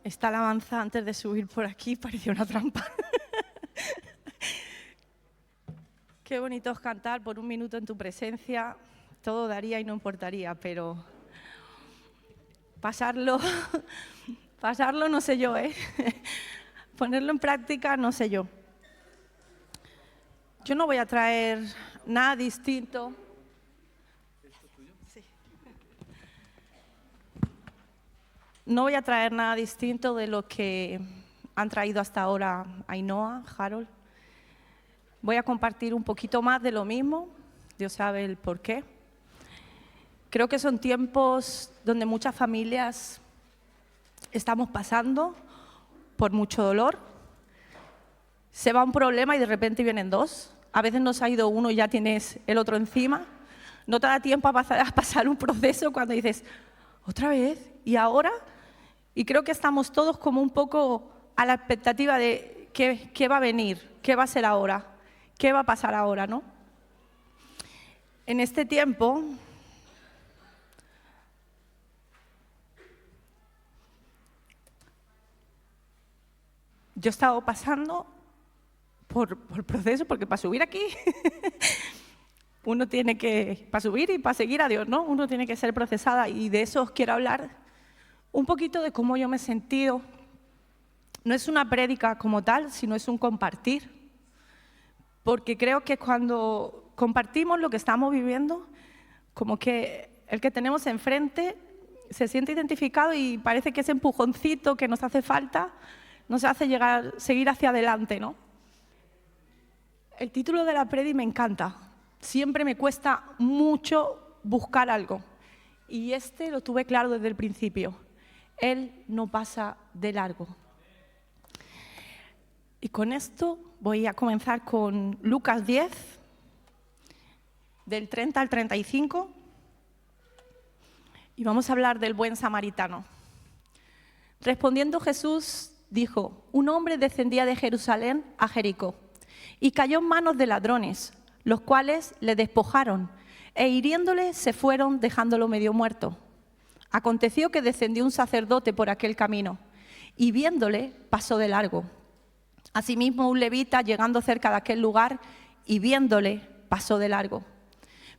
Esta alabanza antes de subir por aquí parecía una trampa. Qué bonito es cantar por un minuto en tu presencia. Todo daría y no importaría, pero pasarlo no sé yo, ¿eh? Ponerlo en práctica no sé yo. Yo no voy a traer nada distinto. No voy a traer nada distinto de lo que han traído hasta ahora Ainhoa, Harold. Voy a compartir un poquito más de lo mismo. Dios sabe el por qué. Creo que son tiempos donde muchas familias estamos pasando por mucho dolor. Se va un problema y de repente vienen dos. A veces nos ha ido uno y ya tienes el otro encima. No te da tiempo a pasar un proceso cuando dices, ¿otra vez? ¿Y ahora? Y creo que estamos todos como un poco a la expectativa de qué va a venir, qué va a ser ahora, qué va a pasar ahora, ¿no? En este tiempo, yo he estado pasando por proceso, porque para subir aquí, uno tiene que, para subir y para seguir a Dios, ¿no? Uno tiene que ser procesada y de eso os quiero hablar un poquito de cómo yo me he sentido. No es una prédica como tal, sino es un compartir, porque creo que cuando compartimos lo que estamos viviendo, como que el que tenemos enfrente se siente identificado y parece que ese empujoncito que nos hace falta nos hace seguir hacia adelante, ¿no? El título de la prédica me encanta. Siempre me cuesta mucho buscar algo. Y este lo tuve claro desde el principio. Él no pasa de largo. Y con esto voy a comenzar con Lucas 10, del 30 al 35. Y vamos a hablar del buen samaritano. Respondiendo Jesús dijo, un hombre descendía de Jerusalén a Jericó y cayó en manos de ladrones, los cuales le despojaron e hiriéndole se fueron dejándolo medio muerto. Aconteció que descendió un sacerdote por aquel camino y viéndole pasó de largo. Asimismo un levita llegando cerca de aquel lugar y viéndole pasó de largo.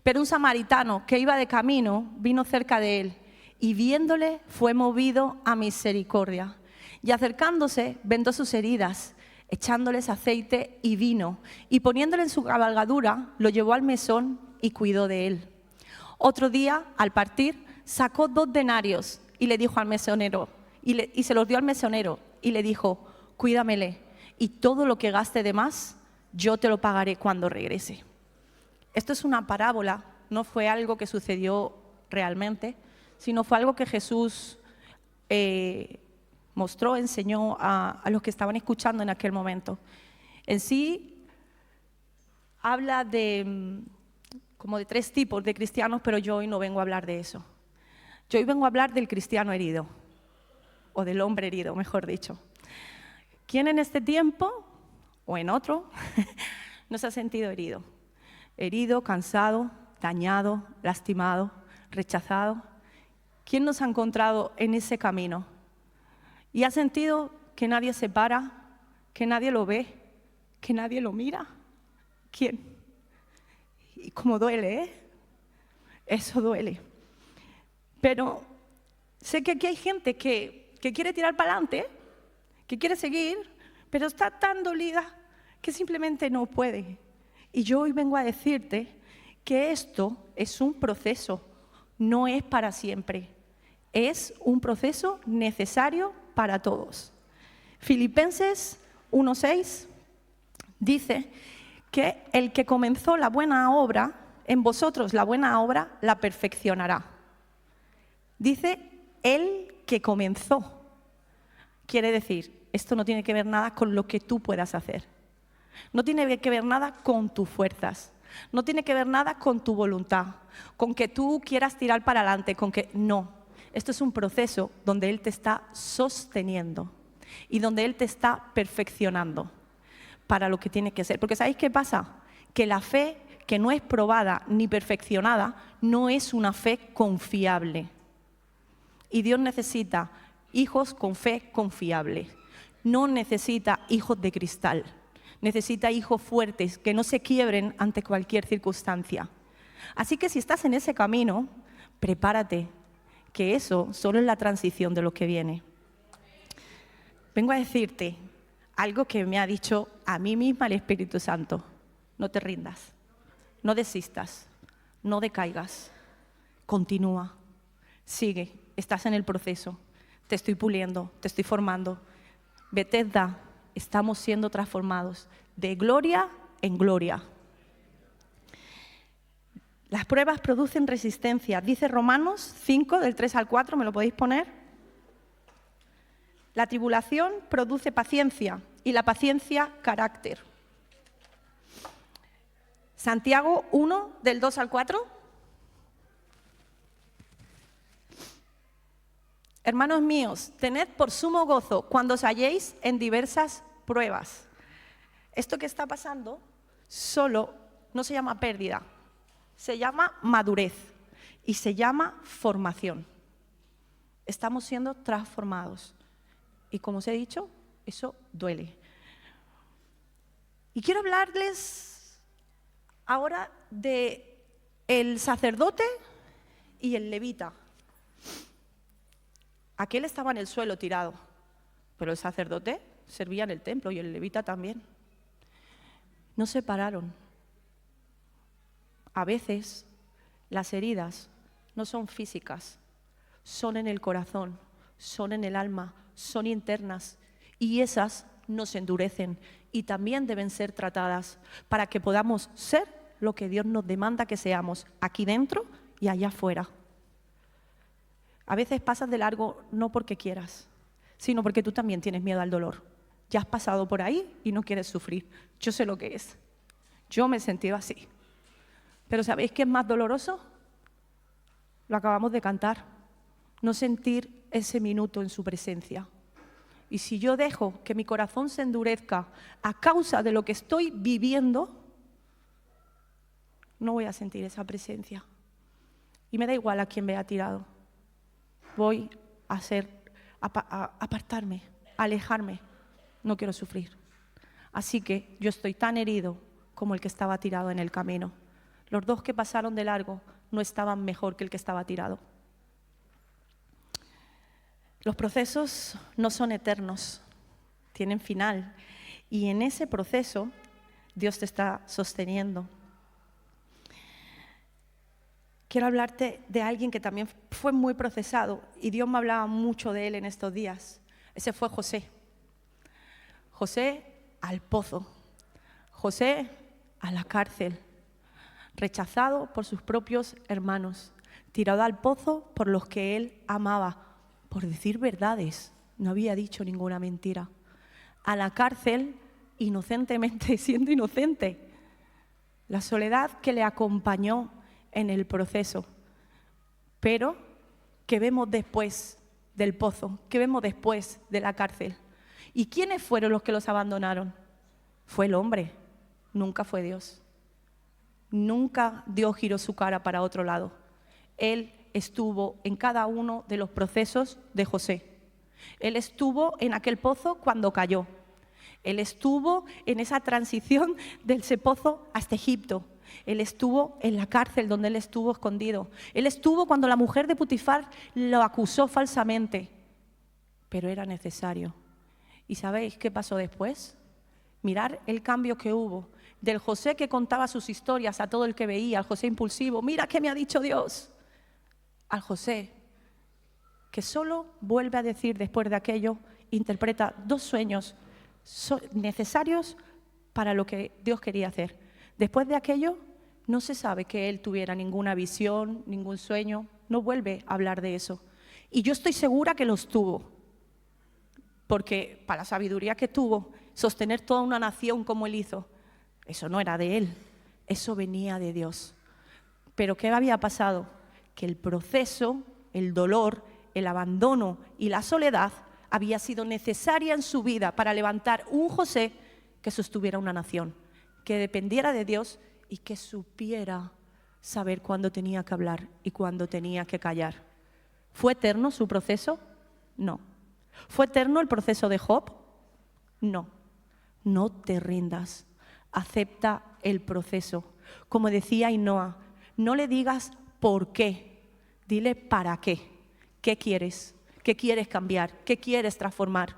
Pero un samaritano que iba de camino vino cerca de él y viéndole fue movido a misericordia. Y acercándose vendó sus heridas, echándoles aceite y vino, y poniéndole en su cabalgadura, lo llevó al mesón y cuidó de él. Otro día, al partir, sacó 2 denarios y le dijo al mesonero, y se los dio al mesonero, y le dijo, cuídamele, y todo lo que gaste de más, yo te lo pagaré cuando regrese. Esto es una parábola, no fue algo que sucedió realmente, sino fue algo que Jesús mostró, enseñó a los que estaban escuchando en aquel momento. En sí, habla como de 3 tipos de cristianos, pero yo hoy no vengo a hablar de eso. Yo hoy vengo a hablar del cristiano herido, o del hombre herido, mejor dicho. ¿Quién en este tiempo, o en otro, no se ha sentido herido? Herido, cansado, dañado, lastimado, rechazado. ¿Quién nos ha encontrado en ese camino? ¿Y ha sentido que nadie se para, que nadie lo ve, que nadie lo mira? ¿Quién? Y cómo duele, ¿eh? Eso duele. Pero sé que aquí hay gente que quiere tirar para adelante, que quiere seguir, pero está tan dolida que simplemente no puede. Y yo hoy vengo a decirte que esto es un proceso, no es para siempre. Es un proceso necesario para todos. Filipenses 1:6 dice que el que comenzó la buena obra, en vosotros la buena obra la perfeccionará. Dice el que comenzó. Quiere decir, esto no tiene que ver nada con lo que tú puedas hacer. No tiene que ver nada con tus fuerzas. No tiene que ver nada con tu voluntad, con que tú quieras tirar para adelante, con que no. Esto es un proceso donde Él te está sosteniendo y donde Él te está perfeccionando para lo que tiene que ser. Porque ¿sabéis qué pasa? Que la fe que no es probada ni perfeccionada no es una fe confiable. Y Dios necesita hijos con fe confiable. No necesita hijos de cristal. Necesita hijos fuertes que no se quiebren ante cualquier circunstancia. Así que si estás en ese camino, prepárate, que eso solo es la transición de lo que viene. Vengo a decirte algo que me ha dicho a mí misma el Espíritu Santo. No te rindas, no desistas, no decaigas, continúa, sigue, estás en el proceso, te estoy puliendo, te estoy formando. Bethesda, estamos siendo transformados de gloria en gloria. Las pruebas producen resistencia. Dice Romanos 5, del 3 al 4, ¿me lo podéis poner? La tribulación produce paciencia y la paciencia carácter. Santiago 1, del 2 al 4. Hermanos míos, tened por sumo gozo cuando os halléis en diversas pruebas. Esto que está pasando solo no se llama pérdida, se llama madurez y se llama formación. Estamos siendo transformados. Y como os he dicho, eso duele. Y quiero hablarles ahora de el sacerdote y el levita. Aquel estaba en el suelo tirado, pero el sacerdote servía en el templo y el levita también. No se pararon. A veces las heridas no son físicas, son en el corazón, son en el alma, son internas y esas nos endurecen y también deben ser tratadas para que podamos ser lo que Dios nos demanda que seamos aquí dentro y allá afuera. A veces pasas de largo no porque quieras, sino porque tú también tienes miedo al dolor. Ya has pasado por ahí y no quieres sufrir. Yo sé lo que es. Yo me he sentido así. Pero ¿sabéis qué es más doloroso? Lo acabamos de cantar. No sentir ese minuto en su presencia. Y si yo dejo que mi corazón se endurezca a causa de lo que estoy viviendo, no voy a sentir esa presencia. Y me da igual a quién me ha tirado. Voy a apartarme, a alejarme. No quiero sufrir. Así que yo estoy tan herido como el que estaba tirado en el camino. Los dos que pasaron de largo no estaban mejor que el que estaba tirado. Los procesos no son eternos, tienen final. Y en ese proceso Dios te está sosteniendo. Quiero hablarte de alguien que también fue muy procesado y Dios me hablaba mucho de él en estos días. Ese fue José. José al pozo. José a la cárcel. Rechazado por sus propios hermanos. Tirado al pozo por los que él amaba. Por decir verdades. No había dicho ninguna mentira. A la cárcel inocentemente, siendo inocente. La soledad que le acompañó en el proceso, pero ¿qué vemos después del pozo? ¿Qué vemos después de la cárcel? ¿Y quiénes fueron los que los abandonaron? Fue el hombre, nunca fue Dios. Nunca Dios giró su cara para otro lado. Él estuvo en cada uno de los procesos de José. Él estuvo en aquel pozo cuando cayó. Él estuvo en esa transición de ese pozo hasta Egipto. Él estuvo en la cárcel donde él estuvo escondido. Él estuvo cuando la mujer de Potifar lo acusó falsamente. Pero era necesario. ¿Y sabéis qué pasó después? Mirar el cambio que hubo. Del José que contaba sus historias a todo el que veía, al José impulsivo, mira qué me ha dicho Dios. Al José que solo vuelve a decir después de aquello, interpreta dos sueños necesarios para lo que Dios quería hacer. Después de aquello, no se sabe que él tuviera ninguna visión, ningún sueño, no vuelve a hablar de eso. Y yo estoy segura que los tuvo, porque para la sabiduría que tuvo, sostener toda una nación como él hizo, eso no era de él, eso venía de Dios. Pero ¿qué había pasado? Que el proceso, el dolor, el abandono y la soledad había sido necesaria en su vida para levantar un José que sostuviera una nación, que dependiera de Dios y que supiera saber cuándo tenía que hablar y cuándo tenía que callar. ¿Fue eterno su proceso? No, ¿Fue eterno el proceso de Job? No. No te rindas. Acepta el proceso. Como decía Ainhoa, no le digas por qué, dile para qué. ¿Qué quieres? ¿Qué quieres cambiar? ¿Qué quieres transformar?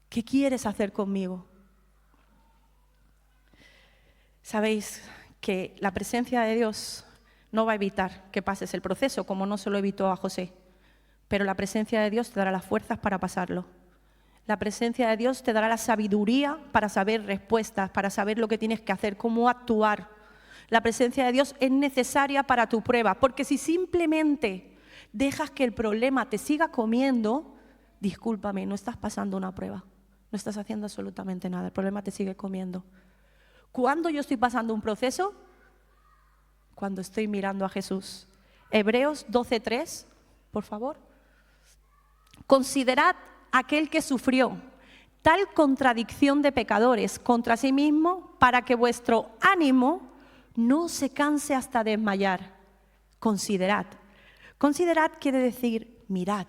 ¿Qué quieres hacer conmigo? Sabéis que la presencia de Dios no va a evitar que pases el proceso, como no se lo evitó a José. Pero la presencia de Dios te dará las fuerzas para pasarlo. La presencia de Dios te dará la sabiduría para saber respuestas, para saber lo que tienes que hacer, cómo actuar. La presencia de Dios es necesaria para tu prueba, porque si simplemente dejas que el problema te siga comiendo, discúlpame, no estás pasando una prueba, no estás haciendo absolutamente nada, el problema te sigue comiendo. ¿Cuándo yo estoy pasando un proceso? Cuando estoy mirando a Jesús. Hebreos 12:3, por favor. Considerad aquel que sufrió tal contradicción de pecadores contra sí mismo para que vuestro ánimo no se canse hasta desmayar. Considerad. Considerad quiere decir mirad,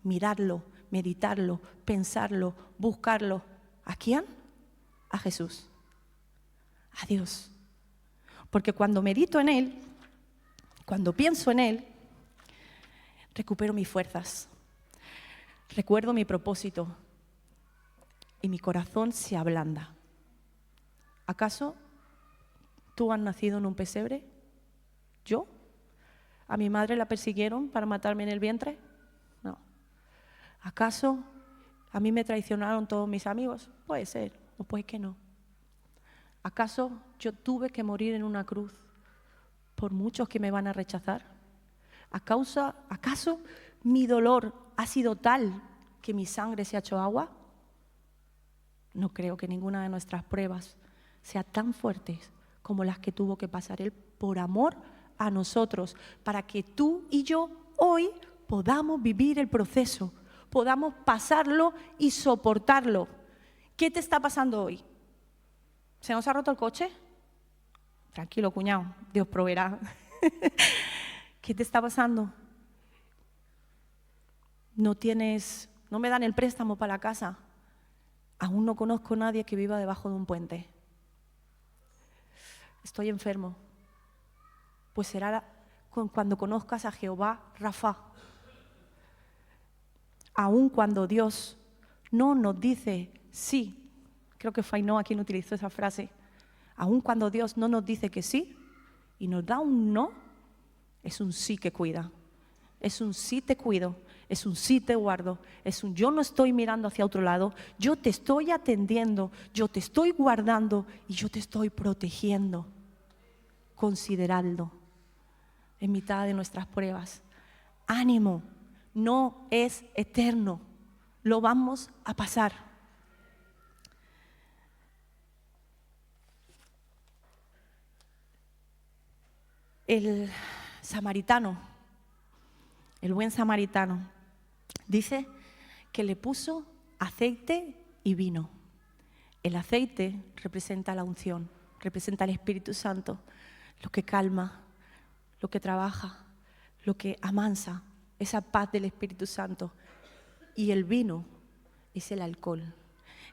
miradlo, meditarlo, pensarlo, buscarlo. ¿A quién? A Jesús. A Dios. Porque cuando medito en Él, cuando pienso en Él, recupero mis fuerzas, recuerdo mi propósito y mi corazón se ablanda. ¿Acaso tú has nacido en un pesebre? ¿Yo? ¿A mi madre la persiguieron para matarme en el vientre? No. ¿Acaso a mí me traicionaron todos mis amigos? Puede ser, o puede que no. ¿Acaso yo tuve que morir en una cruz por muchos que me van a rechazar? ¿Acaso mi dolor ha sido tal que mi sangre se ha hecho agua? No creo que ninguna de nuestras pruebas sea tan fuertes como las que tuvo que pasar Él por amor a nosotros, para que tú y yo hoy podamos vivir el proceso, podamos pasarlo y soportarlo. ¿Qué te está pasando hoy? ¿Se nos ha roto el coche? Tranquilo, cuñado, Dios proveerá. ¿Qué te está pasando? No me dan el préstamo para la casa. Aún no conozco a nadie que viva debajo de un puente. Estoy enfermo. Pues será cuando conozcas a Jehová Rafa. Aún cuando Dios no nos dice sí. Creo que fue Ainhoa quien utilizó esa frase. Aun cuando Dios no nos dice que sí y nos da un no, es un sí que cuida. Es un sí te cuido, es un sí te guardo, es un yo no estoy mirando hacia otro lado, yo te estoy atendiendo, yo te estoy guardando y yo te estoy protegiendo. Consideradlo en mitad de nuestras pruebas. Ánimo, no es eterno, lo vamos a pasar. El samaritano, el buen samaritano, dice que le puso aceite y vino. El aceite representa la unción, representa el Espíritu Santo, lo que calma, lo que trabaja, lo que amansa, esa paz del Espíritu Santo. Y el vino es el alcohol,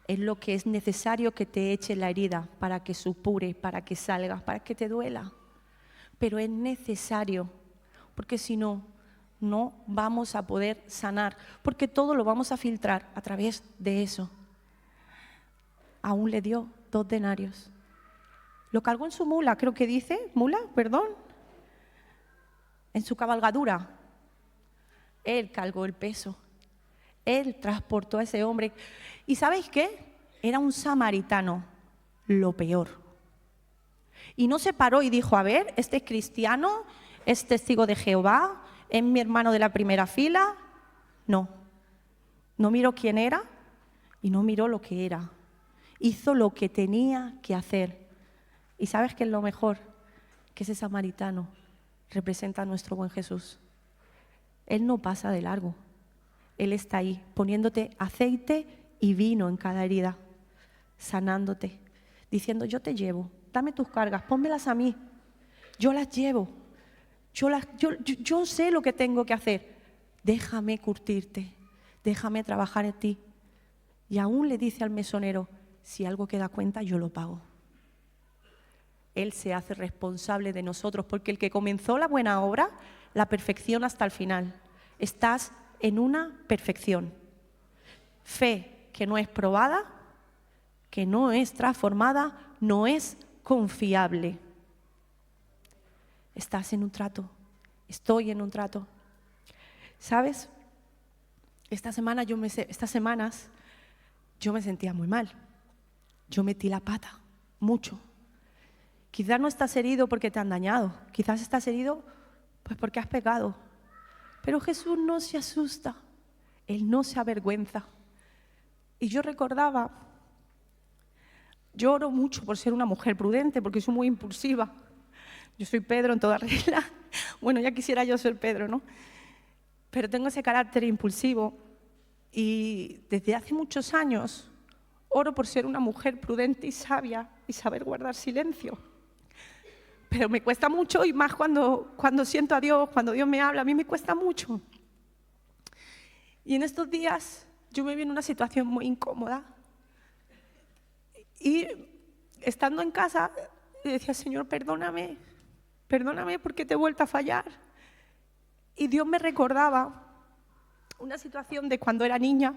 es lo que es necesario que te eche la herida para que supure, para que salgas, para que te duela. Pero es necesario, porque si no, no vamos a poder sanar, porque todo lo vamos a filtrar a través de eso. Aún le dio 2 denarios. Lo cargó en su mula, creo que dice, en su cabalgadura. Él cargó el peso, él transportó a ese hombre. ¿Y sabéis qué? Era un samaritano, lo peor. Y no se paró y dijo, a ver, este es cristiano, es testigo de Jehová, es mi hermano de la primera fila. No miró quién era y no miró lo que era. Hizo lo que tenía que hacer. ¿Y sabes qué es lo mejor? Que ese samaritano representa a nuestro buen Jesús. Él no pasa de largo. Él está ahí poniéndote aceite y vino en cada herida, sanándote, diciendo, yo te llevo. Dame tus cargas, pónmelas a mí. Yo las llevo. Yo sé lo que tengo que hacer. Déjame curtirte. déjame trabajar en ti. Y aún le dice al mesonero, si algo queda a cuenta, yo lo pago. Él se hace responsable de nosotros, porque el que comenzó la buena obra, la perfecciona hasta el final. Estás en una perfección. Fe que no es probada, que no es transformada, no es confiable. Estás en un trato, estoy en un trato. ¿Sabes? Estas semanas yo me sentía muy mal. Yo metí la pata, mucho. Quizás no estás herido porque te han dañado, quizás estás herido pues porque has pecado. Pero Jesús no se asusta, Él no se avergüenza. Y yo recordaba, yo oro mucho por ser una mujer prudente, porque soy muy impulsiva. Yo soy Pedro en toda regla. Bueno, ya quisiera yo ser Pedro, ¿no? Pero tengo ese carácter impulsivo y desde hace muchos años oro por ser una mujer prudente y sabia y saber guardar silencio. Pero me cuesta mucho y más cuando siento a Dios, cuando Dios me habla, a mí me cuesta mucho. Y en estos días yo me vi en una situación muy incómoda y estando en casa le decía, Señor, perdóname porque te he vuelto a fallar. Y Dios me recordaba una situación de cuando era niña,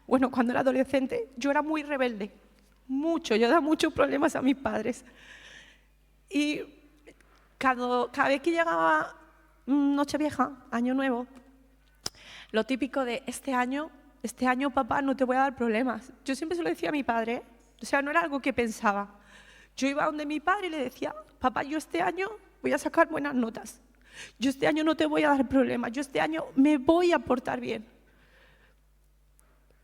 bueno, cuando era adolescente, yo era muy rebelde, mucho, yo daba muchos problemas a mis padres. Y cada vez que llegaba Nochevieja, Año Nuevo, lo típico de este año papá no te voy a dar problemas. Yo siempre se lo decía a mi padre, o sea, no era algo que pensaba. Yo iba donde mi padre y le decía, papá, yo este año voy a sacar buenas notas. Yo este año no te voy a dar problemas, yo este año me voy a portar bien.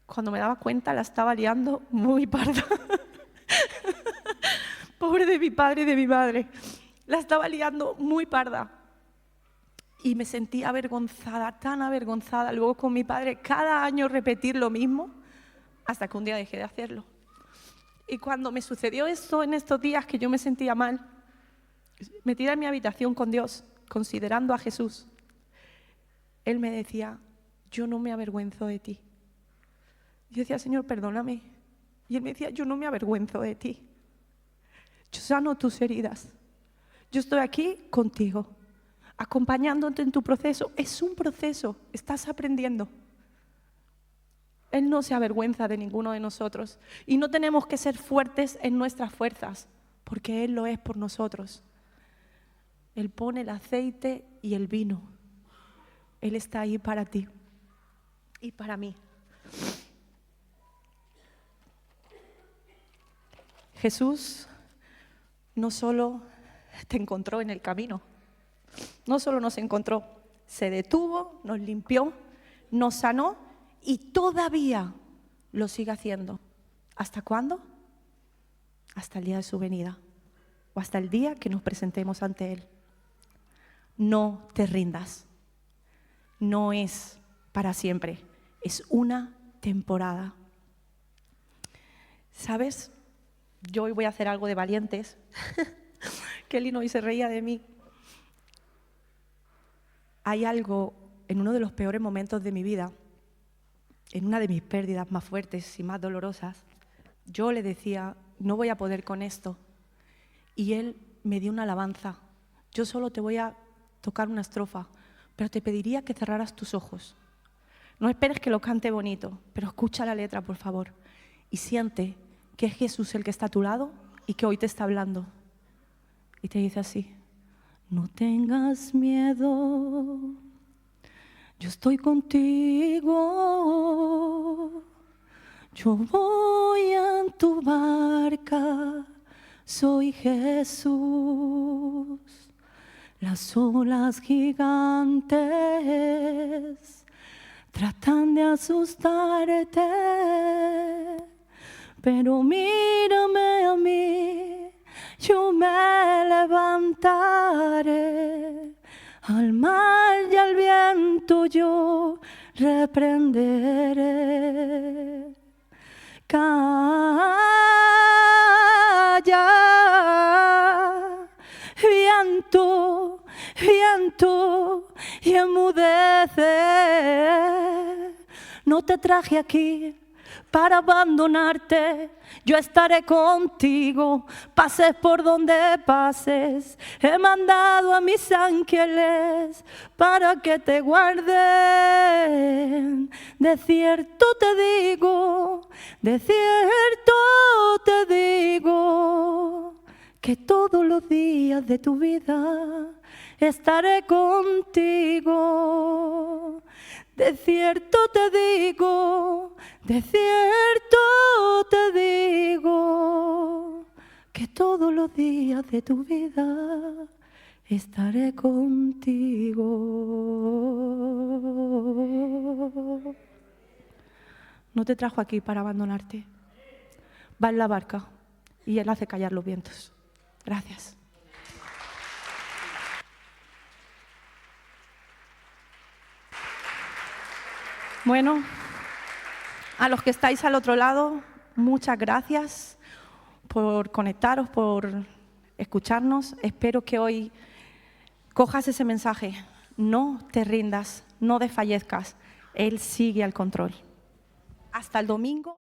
Cuando me daba cuenta la estaba liando muy parda. Pobre de mi padre y de mi madre. La estaba liando muy parda. Y me sentía avergonzada, tan avergonzada. Luego con mi padre cada año repetir lo mismo hasta que un día dejé de hacerlo. Y cuando me sucedió esto en estos días que yo me sentía mal, metida en mi habitación con Dios, considerando a Jesús, Él me decía, yo no me avergüenzo de ti. Yo decía, Señor, perdóname. Y Él me decía, yo no me avergüenzo de ti. Yo sano tus heridas. Yo estoy aquí contigo, acompañándote en tu proceso. Es un proceso, estás aprendiendo. Él no se avergüenza de ninguno de nosotros. Y no tenemos que ser fuertes en nuestras fuerzas, porque Él lo es por nosotros. Él pone el aceite y el vino. Él está ahí para ti y para mí. Jesús no solo te encontró en el camino, no solo nos encontró, se detuvo, nos limpió, nos sanó y todavía lo sigue haciendo. ¿Hasta cuándo? Hasta el día de su venida o hasta el día que nos presentemos ante Él. No te rindas. No es para siempre, es una temporada. ¿Sabes? Yo hoy voy a hacer algo de valientes. Kelly hoy se reía de mí. Hay algo en uno de los peores momentos de mi vida, en una de mis pérdidas más fuertes y más dolorosas, yo le decía, no voy a poder con esto. Y él me dio una alabanza. Yo solo te voy a tocar una estrofa, pero te pediría que cerraras tus ojos. No esperes que lo cante bonito, pero escucha la letra, por favor, y siente que es Jesús el que está a tu lado y que hoy te está hablando. Y te dice así, no tengas miedo, yo estoy contigo, yo voy en tu barca, soy Jesús. Las olas gigantes tratan de asustarte, pero mírame a mí, yo me levantaré. Al mar y al viento yo reprenderé. Calla, viento, viento, y enmudece. No te traje aquí para abandonarte, yo estaré contigo, pases por donde pases. He mandado a mis ángeles para que te guarden. De cierto te digo, que todos los días de tu vida estaré contigo. De cierto te digo, que todos los días de tu vida estaré contigo. No te trajo aquí para abandonarte. Va en la barca y Él hace callar los vientos. Gracias. Bueno, a los que estáis al otro lado, muchas gracias por conectaros, por escucharnos. Espero que hoy cojas ese mensaje. No te rindas, no desfallezcas. Él sigue al control. Hasta el domingo.